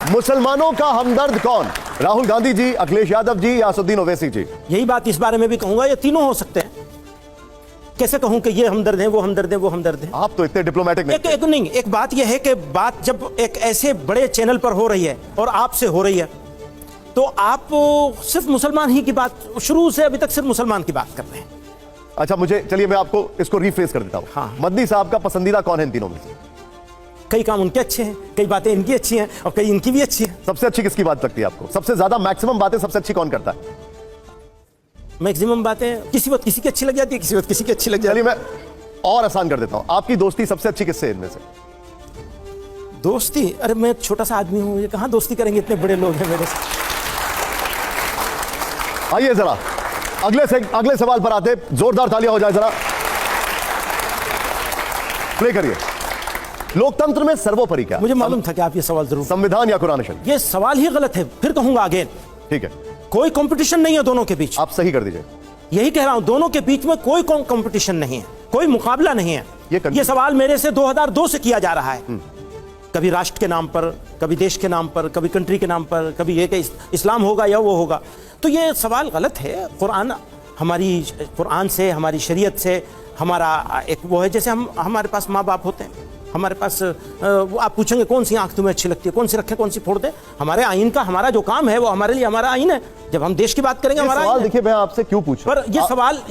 मुसलमानों का हमदर्द कौन? राहुल गांधी जी, अखिलेश यादव जी या असदुद्दीन ओवैसी जी? यही बात इस बारे में भी कहूंगा, ये तीनों हो सकते हैं। कैसे कहूं कि ये हमदर्द है, वो हमदर्द है, वो हमदर्द है? आप तो इतने डिप्लोमेटिक नहीं। एक बात यह है कि बात जब एक ऐसे बड़े चैनल पर हो रही है और आपसे हो रही है, तो आप सिर्फ मुसलमान ही की बात, शुरू से अभी तक सिर्फ मुसलमान की बात कर रहे हैं। अच्छा, मुझे चलिए मैं आपको इसको रिफ्रेस कर देता हूं। हाँ। मदनी साहब का पसंदीदा कौन है इन तीनों में से? कई काम उनके अच्छे हैं, कई बातें इनकी अच्छी हैं और कई इनकी भी अच्छी हैं। सबसे अच्छी किसकी बात लगती है आपको? सबसे ज्यादा मैक्सिमम बातें सबसे अच्छी कौन करता है? मैक्सिमम बातें किसी वक्त किसी की अच्छी लग जाती है, किसी वक्त किसी की अच्छी लग जाती है। चलिए मैं और आसान कर देता हूं, आपकी दोस्ती सबसे अच्छी किससे इनमें से? दोस्ती? अरे मैं छोटा सा आदमी हूं, ये कहां दोस्ती करेंगे, इतने बड़े लोग हैं मेरे से। आइए जरा अगले सवाल पर आते, जोरदार तालियां हो जाए जरा। प्ले करिए। लोकतंत्र में सर्वोपरि क्या? मुझे मालूम था कि आप ये सवाल जरूर, संविधान या कुरान शरीफ? ये सवाल ही गलत है, फिर कहूंगा अगेन। ठीक है, कोई कंपटीशन नहीं है दोनों के बीच। आप सही कर दीजिए। यही कह रहा हूं, दोनों के बीच में कोई कंपटीशन नहीं है, कोई मुकाबला नहीं है। ये सवाल मेरे से 2002 से किया जा रहा है, कभी राष्ट्र के नाम पर, कभी देश के नाम पर, कभी कंट्री के नाम पर, कभी ये कि इस्लाम होगा या वो होगा। तो ये सवाल गलत है। कुरान से, हमारी शरीयत से हमारा एक वो है, जैसे हमारे पास माँ बाप होते हैं, हमारे पास आप पूछेंगे कौन सी आंख तुम्हें अच्छी लगती है, कौन सी रखें कौन सी फोड़ दें। हमारे आइन का, हमारा जो काम है वो हमारे लिए हमारा आइन है। जब हम देश की बात करेंगे, हमारा सवाल देखिए, मैं आपसे क्यों पूछ रहा हूं, पर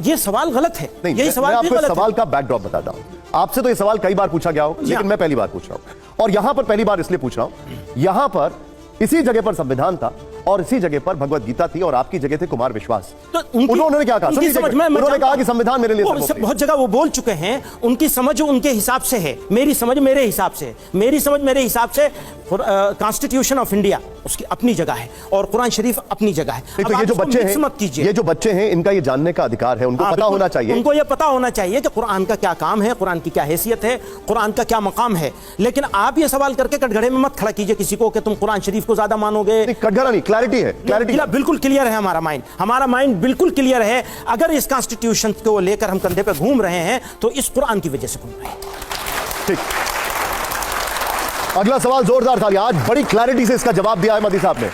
ये सवाल गलत है। नहीं, यही सवाल आपको सवाल का बैकड्रॉप बताता हूं। आपसे तो ये सवाल कई बार पूछा गया हो, लेकिन मैं पहली बार पूछ रहा हूं, और यहां पर पहली बार इसलिए पूछ रहा हूं, यहां पर इसी जगह पर संविधान था और इसी जगह पर भगवत गीता थी और आपकी जगह थे कुमार विश्वास। तो उन्होंने क्या कहा? उन्होंने कहा कि संविधान मेरे लिए बहुत जगह वो बोल चुके हैं, उनकी समझ उनके हिसाब से है, मेरी समझ मेरे हिसाब से, मेरी समझ मेरे हिसाब से कॉन्स्टिट्यूशन ऑफ इंडिया उसकी अपनी जगह है और कुरान शरीफ अपनी जगह है। तो ये जो बच्चे हैं, मत कीजिए, ये जो बच्चे हैं, इनका ये जानने का अधिकार है, उनको पता होना चाहिए, उनको ये पता होना चाहिए कि कुरान का क्या काम है, कुरान की क्या हैसियत है, कुरान का क्या मकाम है। लेकिन आप ये सवाल करके कटघरे में मत खड़ा कीजिए किसी को कि तुम कुरान शरीफ को ज्यादा मानोगे। कटघरा नहीं, क्लैरिटी है, क्लैरिटी बिल्कुल क्लियर है। हमारा माइंड बिल्कुल क्लियर है। अगर इस कॉन्स्टिट्यूशन को लेकर हम कंधे पे घूम रहे हैं तो इस कुरान की वजह से घूम रहे हैं। ठीक, अगला सवाल जोरदार था। आज बड़ी क्लैरिटी से इसका जवाब दिया है मदी साहब ने,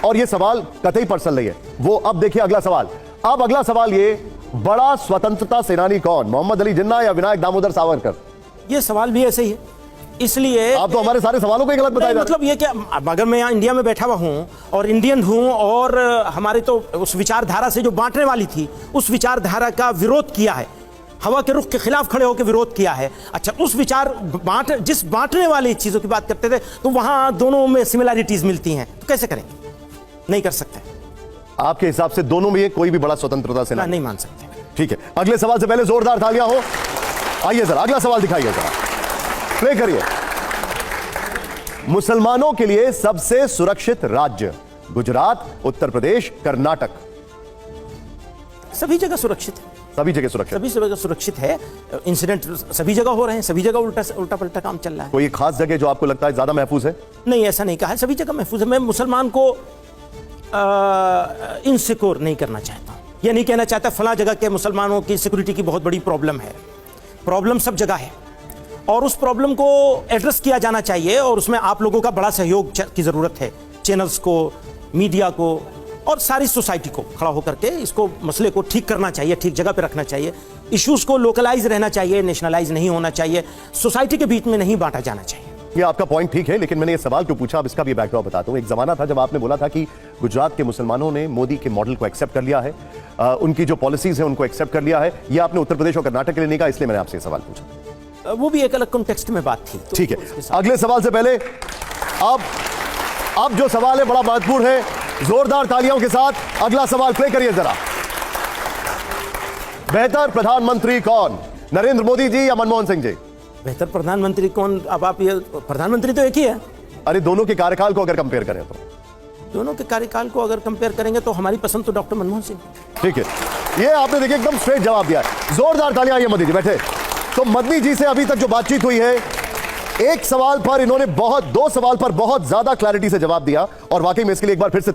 और यह सवाल कतई पर्सनल नहीं है वो। अब देखिए अगला सवाल। अब अगला सवाल ये, बड़ा स्वतंत्रता सेनानी कौन? मोहम्मद अली जिन्ना या विनायक दामोदर सावरकर? यह सवाल भी ऐसे ही है, इसलिए आप तो हमारे सारे सवालों को गलत बताया। मतलब ये क्या, अगर मैं यहाँ इंडिया में बैठा हुआ हूँ और इंडियन हूँ और हमारे तो उस विचारधारा से जो बांटने वाली थी, उस विचारधारा का विरोध किया है, हवा के रुख के खिलाफ खड़े होकर विरोध किया है। अच्छा, उस जिस बांटने वाली चीजों की बात करते थे, तो वहां दोनों में सिमिलैरिटीज मिलती हैं, तो कैसे करेंगे? नहीं कर सकते। आपके हिसाब से दोनों में कोई भी बड़ा स्वतंत्रता सेनानी नहीं मान सकते। ठीक है, अगले सवाल से पहले जोरदार तालियां हो। आइए जरा अगला सवाल दिखाइए, जरा प्ले करिए। मुसलमानों के लिए सबसे सुरक्षित राज्य? गुजरात, उत्तर प्रदेश, कर्नाटक? सभी जगह सुरक्षित है, सभी जगह सुरक्षित, सभी जगह सुरक्षित है। इंसिडेंट सभी जगह हो रहे हैं, सभी जगह उल्टा पलटा काम चल रहा है। कोई खास जगह जो आपको लगता है ज्यादा महफूज है? नहीं, ऐसा नहीं कहा है, सभी जगह महफूज है। मैं मुसलमान को इनसिक्योर नहीं करना चाहता हूं। यह नहीं कहना चाहता फला जगह के मुसलमानों की सिक्योरिटी की बहुत बड़ी प्रॉब्लम है। प्रॉब्लम सब जगह है और उस प्रॉब्लम को एड्रेस किया जाना चाहिए, और उसमें आप लोगों का बड़ा सहयोग की जरूरत है। चैनल्स को, मीडिया को और सारी सोसाइटी को खड़ा होकर के इसको मसले को ठीक करना चाहिए, ठीक जगह पे रखना चाहिए। इश्यूज को लोकलाइज रहना चाहिए, नेशनलाइज नहीं होना चाहिए, सोसाइटी के बीच में नहीं बांटा जाना चाहिए। ये आपका पॉइंट ठीक है, लेकिन मैंने ये सवाल क्यों पूछा, अब इसका भी बैकड्रॉप बताता हूं। एक जमाना था जब आपने बोला था कि गुजरात के मुसलमानों ने मोदी के मॉडल को एक्सेप्ट कर लिया है, उनकी जो पॉलिसीज है उनको एक्सेप्ट कर लिया है। ये आपने उत्तर प्रदेश और कर्नाटक के लिए नहीं कहा, इसलिए मैंने आपसे ये सवाल पूछा। वो भी एक अलग कॉन्टेक्स्ट में बात थी। ठीक है, अगले सवाल से पहले अब जो सवाल है बड़ा महत्वपूर्ण है। जोरदार तालियों के साथ अगला सवाल प्ले करिए जरा। बेहतर प्रधानमंत्री कौन? नरेंद्र मोदी जी या मनमोहन सिंह जी? बेहतर प्रधानमंत्री कौन? अब आप ये, प्रधानमंत्री तो एक ही है। अरे दोनों के कार्यकाल को अगर कंपेयर करें तो? दोनों के कार्यकाल को अगर कंपेयर करेंगे तो हमारी पसंद तो डॉक्टर मनमोहन सिंह। ठीक है, ये आपने देखिए एकदम स्ट्रेट जवाब दिया है। जोरदार तालियां। ये मदनी जी बैठे। तो मदनी जी से अभी तक जो बातचीत हुई है, एक सवाल पर इन्होंने दो सवाल पर बहुत ज्यादा क्लैरिटी से जवाब दिया, और वाकई में इसके लिए एक बार फिर से